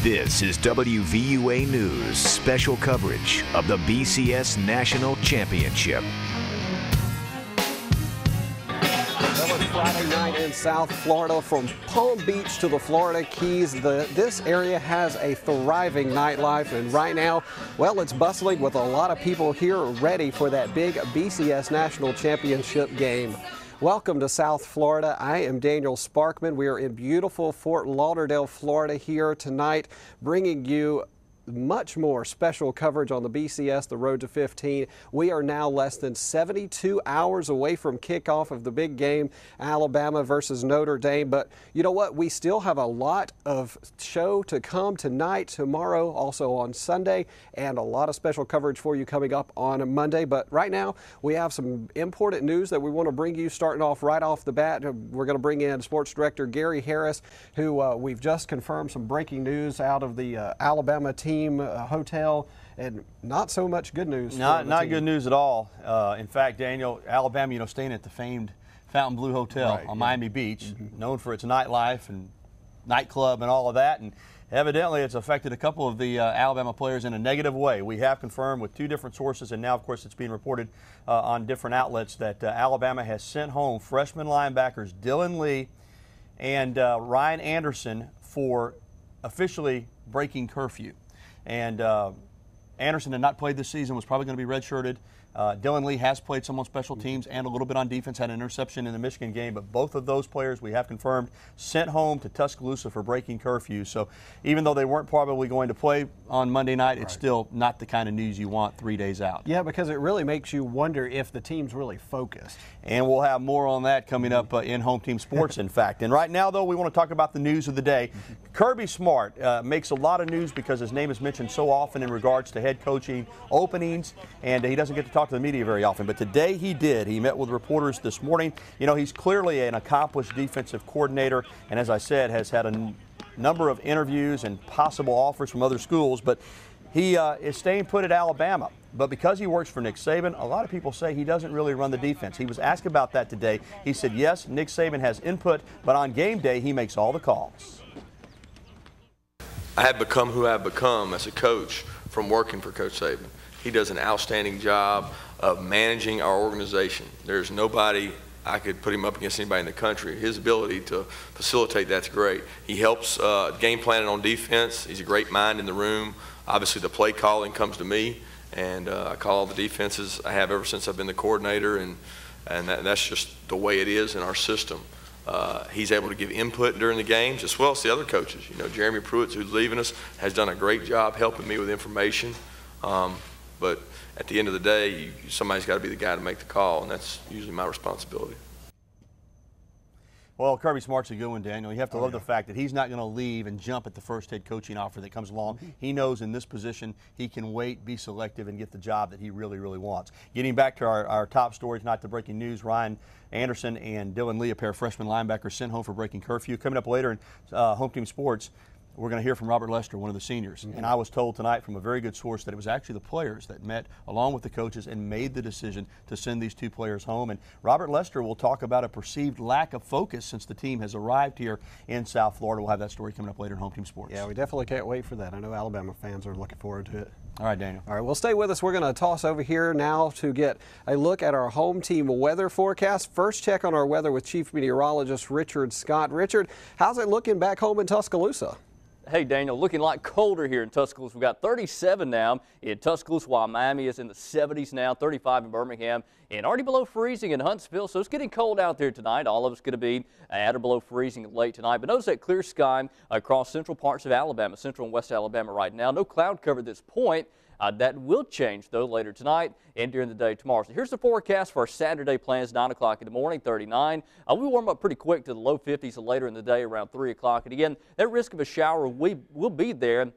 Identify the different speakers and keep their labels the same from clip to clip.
Speaker 1: This is WVUA News special coverage of the BCS National Championship.
Speaker 2: Well, it's Friday night in South Florida. From Palm Beach to the Florida Keys, this area has a thriving nightlife, and right now, well, it's bustling with a lot of people here ready for that big BCS National Championship game. Welcome to South Florida. I am Daniel Sparkman. We are in beautiful Fort Lauderdale, Florida here tonight, bringing you much more special coverage on the BCS, the Road to 15. We are now less than 72 hours away from kickoff of the big game, Alabama versus Notre Dame. But you know what? We still have a lot of show to come tonight, tomorrow, also on Sunday, and a lot of special coverage for you coming up on Monday. But right now, we have some important news that we want to bring you starting off right off the bat. We're going to bring in Sports Director Gary Harris, who we've just confirmed some breaking news out of the Alabama team hotel, and not so much good news.
Speaker 3: Not good news at all. In fact, Daniel, Alabama, staying at the famed Fontainebleau Hotel on Miami Beach, known for its nightlife and nightclub and all of that, and evidently it's affected a couple of the Alabama players in a negative way. We have confirmed with two different sources, and now, of course, it's being reported on different outlets that Alabama has sent home freshman linebackers Dylan Lee and Ryan Anderson for officially breaking curfew. And Anderson had not played this season, was probably going to be redshirted. Dylan Lee has played some on special teams and a little bit on defense, had an interception in the Michigan game, but both of those players we have confirmed sent home to Tuscaloosa for breaking curfew. So even though they weren't probably going to play on Monday night, it's still not the kind of news you want 3 days out.
Speaker 2: Yeah, because it really makes you wonder if the team's really focused.
Speaker 3: And we'll have more on that coming up in Home Team Sports, in fact. And right now, though, we want to talk about the news of the day. Kirby Smart makes a lot of news because his name is mentioned so often in regards to head coaching openings, and he doesn't get to talk to the media very often. But today he did. He met with reporters this morning. He's clearly an accomplished defensive coordinator, and as I said, has had a number of interviews and possible offers from other schools, but he is staying put at Alabama. But because he works for Nick Saban, a lot of people say he doesn't really run the defense. He was asked about that today. He said, yes, Nick Saban has input, but on game day, he makes all the calls.
Speaker 4: I have become who I've become as a coach from working for Coach Saban. He does an outstanding job of managing our organization. There's nobody I could put him up against anybody in the country. His ability to facilitate that's great. He helps game planning on defense. He's a great mind in the room. Obviously, the play calling comes to me, and I call all the defenses. I have ever since I've been the coordinator, and that's just the way it is in our system. He's able to give input during the games as well as the other coaches. Jeremy Pruitt, who's leaving us, has done a great job helping me with information. But at the end of the day, somebody's got to be the guy to make the call, and that's usually my responsibility.
Speaker 3: Well, Kirby Smart's a good one, Daniel. You have to love the fact that he's not going to leave and jump at the first head coaching offer that comes along. He knows in this position he can wait, be selective, and get the job that he really, really wants. Getting back to our top stories, not the breaking news, Ryan Anderson and Dylan Lee, a pair of freshman linebackers, sent home for breaking curfew. Coming up later in Home Team Sports, we're going to hear from Robert Lester, one of the seniors. And I was told tonight from a very good source that it was actually the players that met along with the coaches and made the decision to send these two players home. And Robert Lester will talk about a perceived lack of focus since the team has arrived here in South Florida. We'll have that story coming up later in Home Team Sports.
Speaker 2: Yeah, we definitely can't wait for that. I know Alabama fans are looking forward to it.
Speaker 3: All right, Daniel.
Speaker 2: All right, well, stay with us. We're going to toss over here now to get a look at our home team weather forecast. First check on our weather with Chief Meteorologist Richard Scott. Richard, how's it looking back home in Tuscaloosa?
Speaker 5: Hey, Daniel, looking a lot colder here in Tuscaloosa. We've got 37 now in Tuscaloosa, while Miami is in the 70s now, 35 in Birmingham, and already below freezing in Huntsville. So it's getting cold out there tonight. All of it's going to be at or below freezing late tonight. But notice that clear sky across central parts of Alabama, central and west Alabama right now. No cloud cover at this point. That will change, though, later tonight and during the day tomorrow. So here's the forecast for our Saturday plans, 9 o'clock in the morning, 39. We warm up pretty quick to the low 50s later in the day around 3 o'clock. And again, that risk of a shower will be there,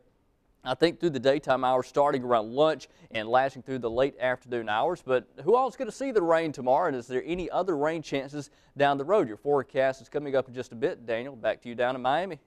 Speaker 5: I think, through the daytime hours, starting around lunch and lasting through the late afternoon hours. But who all is going to see the rain tomorrow, and is there any other rain chances down the road? Your forecast is coming up in just a bit. Daniel, back to you down in Miami.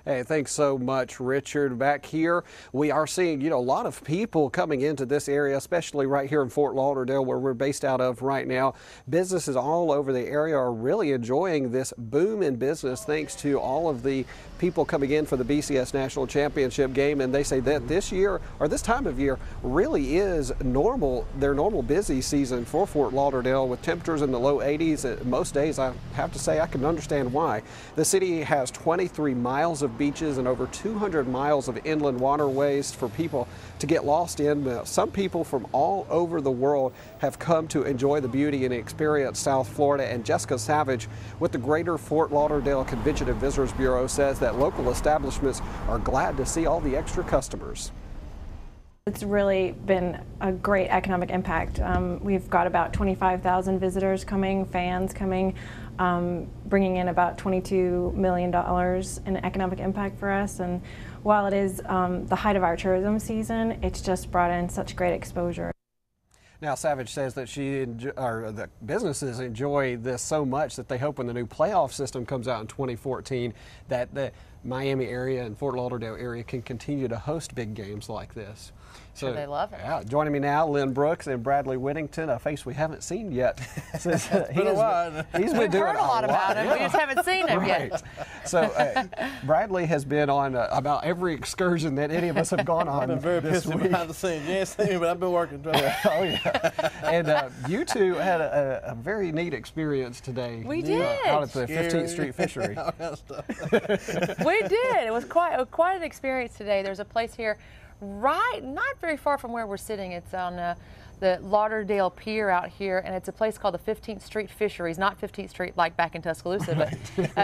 Speaker 2: Hey, thanks so much, Richard. Back here, we are seeing, a lot of people coming into this area, especially right here in Fort Lauderdale, where we're based out of right now. Businesses all over the area are really enjoying this boom in business thanks to all of the people coming in for the BCS National Championship game. And they say that this year, or this time of year, really is their normal busy season for Fort Lauderdale, with temperatures in the low 80s. Most days, I have to say, I can understand why. The city has 23 miles of beaches and over 200 miles of inland waterways for people to get lost in. Some people from all over the world have come to enjoy the beauty and experience South Florida. And Jessica Savage with the Greater Fort Lauderdale Convention and Visitors Bureau says that local establishments are glad to see all the extra customers.
Speaker 6: It's really been a great economic impact. We've got about 25,000 visitors coming, fans coming, bringing in about $22 million in economic impact for us. And while it is the height of our tourism season, it's just brought in such great exposure.
Speaker 2: Now, Savage says that the businesses enjoy this so much that they hope when the new playoff system comes out in 2014 that the Miami area and Fort Lauderdale area can continue to host big games like this.
Speaker 7: So they love it.
Speaker 2: Yeah, joining me now, Lynn Brooks and Bradley Whittington, a face we haven't seen yet.
Speaker 7: Since
Speaker 2: he's been doing
Speaker 7: heard a lot about him.
Speaker 2: Yeah.
Speaker 7: We just haven't seen him yet.
Speaker 2: So Bradley has been on about every excursion that any of us have gone on.
Speaker 8: I've been very pissed behind the scenes. You ain't seen me, but I've been working. Oh
Speaker 2: yeah. And you two had a very neat experience today.
Speaker 7: We did.
Speaker 2: Out at the 15th Street Fishery.
Speaker 8: All kind of stuff.
Speaker 7: We did. It was quite an experience today. There's a place here, not very far from where we're sitting. It's on the Lauderdale Pier out here, and it's a place called the 15th Street Fisheries, not 15th Street like back in Tuscaloosa, but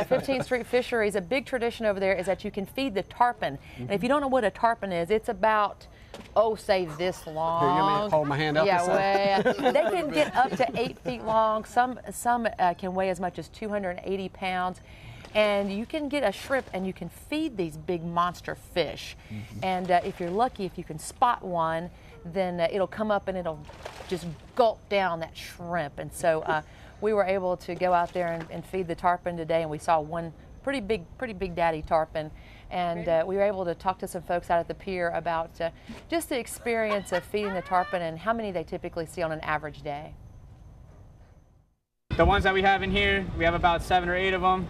Speaker 7: 15th Street Fisheries. A big tradition over there is that you can feed the tarpon. And if you don't know what a tarpon is, it's about, say this long.
Speaker 2: Here, you want me to hold my hand up?
Speaker 7: Yeah, they can get up to 8 feet long. Some can weigh as much as 280 pounds. And you can get a shrimp and you can feed these big monster fish. And if you're lucky, if you can spot one, then it'll come up and it'll just gulp down that shrimp. And so we were able to go out there and feed the tarpon today, and we saw one pretty big daddy tarpon. And we were able to talk to some folks out at the pier about just the experience of feeding the tarpon and how many they typically see on an average day.
Speaker 9: The ones that we have in here, we have about 7 or 8 of them.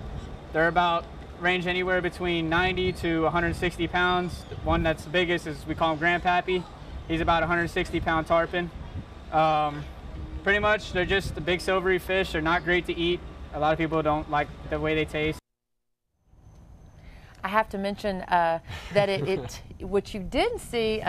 Speaker 9: They're range anywhere between 90 to 160 pounds. The one that's the biggest is, we call him Grandpappy. He's about 160 pound tarpon. Pretty much, they're just the big silvery fish. They're not great to eat. A lot of people don't like the way they taste.
Speaker 7: I have to mention that what you didn't see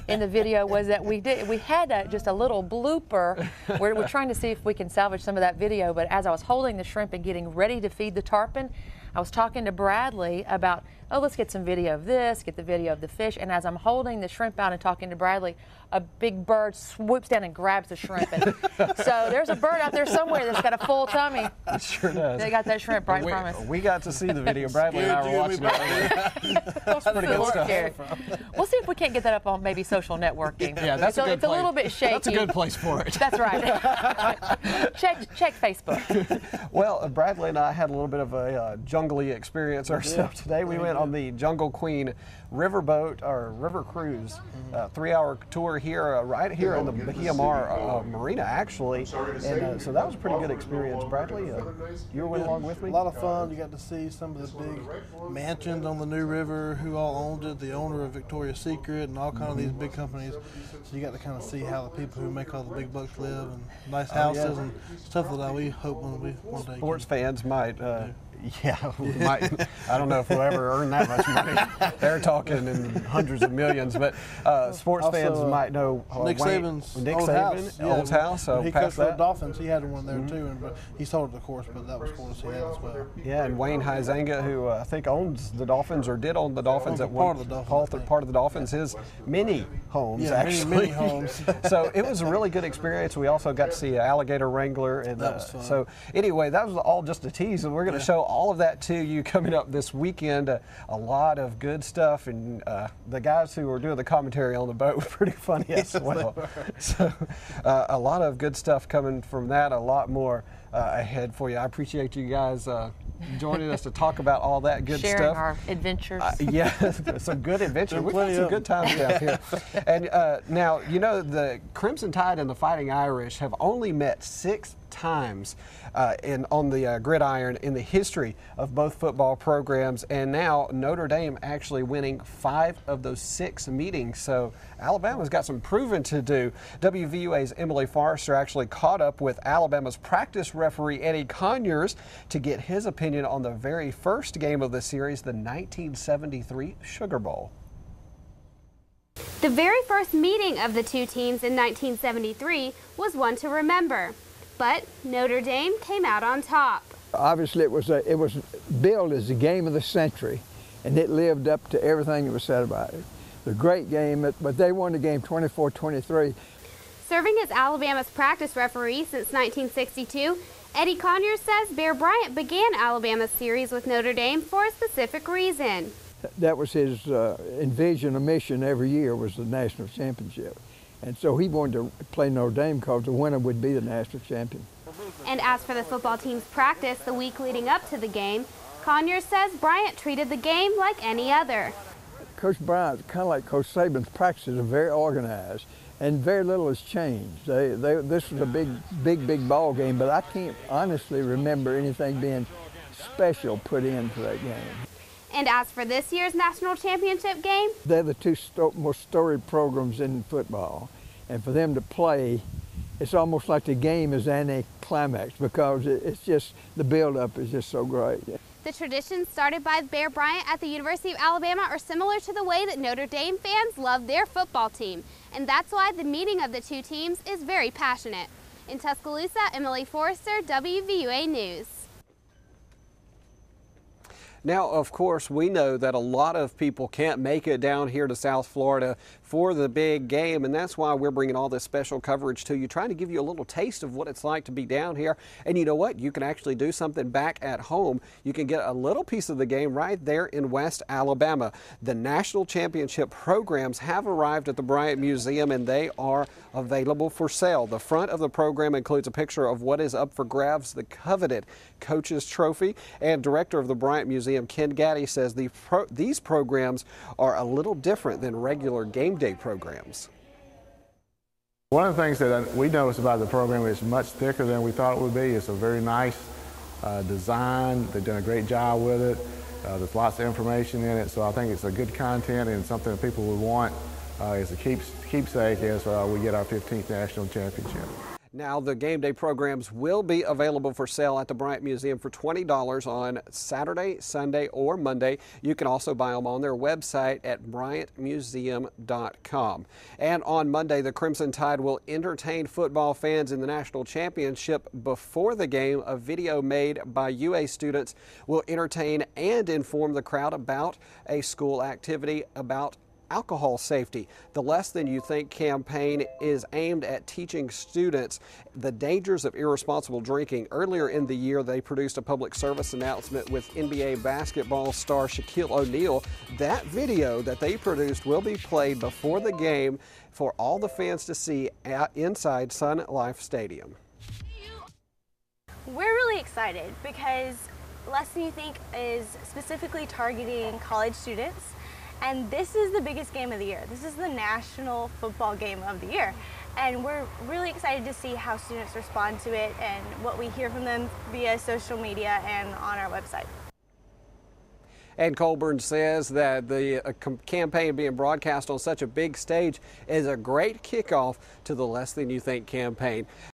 Speaker 7: in the video was that we had just a little blooper. We're trying to see if we can salvage some of that video, but as I was holding the shrimp and getting ready to feed the tarpon, I was talking to Bradley about, let's get some video of this, get the video of the fish, and as I'm holding the shrimp out and talking to Bradley, a big bird swoops down and grabs the shrimp. And so there's a bird out there somewhere that's got a full tummy.
Speaker 2: It sure does.
Speaker 7: They got that shrimp right from us.
Speaker 2: We got to see the video. Bradley and I were watching it. That's pretty good stuff.
Speaker 7: We'll see if we can't get that up on maybe social networking.
Speaker 2: Yeah, that's a good
Speaker 7: It's a little bit shaky.
Speaker 2: That's a good place for it.
Speaker 7: That's right. check Facebook.
Speaker 2: Well, Bradley and I had a little bit of a jungly experience ourselves today. We went on the Jungle Queen riverboat or river cruise, 3-hour tour here, right here in the Bahia Mar Marina, actually. And so that was a pretty good experience. Bradley, you went along with me?
Speaker 8: A lot of fun. You got to see some of the big mansions on the New River, who all owned it, the owner of Victoria's Secret and all kind of these big companies. So you got to kind of see how the people who make all the big bucks live, and nice houses and stuff that we hope one day.
Speaker 2: Sports fans might. I don't know if we'll ever earn that much money. They're talking in hundreds of millions, but sports
Speaker 8: also,
Speaker 2: fans might know
Speaker 8: Nick Saban's
Speaker 2: old house. So
Speaker 8: he coached for the Dolphins. He had one there too, and he sold it, of course, but that was cool to see that as well.
Speaker 2: Yeah, and Wayne Huizenga, who I think owns the Dolphins or did own the Dolphins at one part of the Dolphins, his mini homes actually.
Speaker 8: Mini homes.
Speaker 2: So it was a really good experience. We also got to see an alligator wrangler, and
Speaker 8: that was fun.
Speaker 2: So anyway, that was all just a tease, and we're going to show all of that to you coming up this weekend. A lot of good stuff, and the guys who were doing the commentary on the boat were pretty funny as well. So a lot of good stuff coming from that, a lot more ahead for you. I appreciate you guys joining us to talk about all that good
Speaker 7: Sharing
Speaker 2: stuff.
Speaker 7: our adventures.
Speaker 2: Yeah, some good adventures. We've had some good times down here. And now, you know, the Crimson Tide and the Fighting Irish have only met 6 times on the gridiron in the history of both football programs, and now Notre Dame actually winning 5 of those 6 meetings. So Alabama's got some proving to do. WVUA's Emily Forrester actually caught up with Alabama's practice referee Eddie Conyers to get his opinion on the very first game of the series, the 1973 Sugar Bowl.
Speaker 10: The very first meeting of the two teams in 1973 was one to remember. But Notre Dame came out on top.
Speaker 11: Obviously, it was billed as the game of the century, and it lived up to everything that was said about it. The great game, but they won the game 24-23.
Speaker 10: Serving as Alabama's practice referee since 1962, Eddie Conyers says Bear Bryant began Alabama's series with Notre Dame for a specific reason.
Speaker 11: That was his envision, a mission every year was the national championship. And so he wanted to play Notre Dame because the winner would be the national champion.
Speaker 10: And as for the football team's practice the week leading up to the game, Conyers says Bryant treated the game like any other.
Speaker 11: Coach Bryant, kind of like Coach Saban's practices, are very organized, and very little has changed. This was a big ball game, but I can't honestly remember anything being special put into that game.
Speaker 10: And as for this year's national championship game,
Speaker 11: they're the 2 most storied programs in football. And for them to play, it's almost like the game is anticlimax because it's just, the build-up is just so great.
Speaker 10: The traditions started by Bear Bryant at the University of Alabama are similar to the way that Notre Dame fans love their football team. And that's why the meeting of the two teams is very passionate. In Tuscaloosa, Emily Forrester, WVUA News.
Speaker 2: Now, of course, we know that a lot of people can't make it down here to South Florida for the big game, and that's why we're bringing all this special coverage to you, trying to give you a little taste of what it's like to be down here. And you know what? You can actually do something back at home. You can get a little piece of the game right there in West Alabama. The national championship programs have arrived at the Bryant Museum, and they are available for sale. The front of the program includes a picture of what is up for grabs, the coveted Coach's Trophy, and director of the Bryant Museum, Ken Gaddy, says these programs are a little different than regular game day programs.
Speaker 12: One of the things that we noticed about the program is much thicker than we thought it would be. It's a very nice design. They've done a great job with it. There's lots of information in it, so I think it's a good content and something that people would want as a keepsake as we get our 15th national championship.
Speaker 2: Now, the game day programs will be available for sale at the Bryant Museum for $20 on Saturday, Sunday, or Monday. You can also buy them on their website at bryantmuseum.com. And on Monday, the Crimson Tide will entertain football fans in the national championship. Before the game, a video made by UA students will entertain and inform the crowd about a school activity about alcohol safety. The Less Than You Think campaign is aimed at teaching students the dangers of irresponsible drinking. Earlier in the year, they produced a public service announcement with NBA basketball star Shaquille O'Neal. That video that they produced will be played before the game for all the fans to see inside Sun Life Stadium.
Speaker 13: We're really excited because Less Than You Think is specifically targeting college students. And this is the biggest game of the year. This is the national football game of the year. And we're really excited to see how students respond to it and what we hear from them via social media and on our website.
Speaker 2: And Colburn says that the campaign being broadcast on such a big stage is a great kickoff to the Less Than You Think campaign.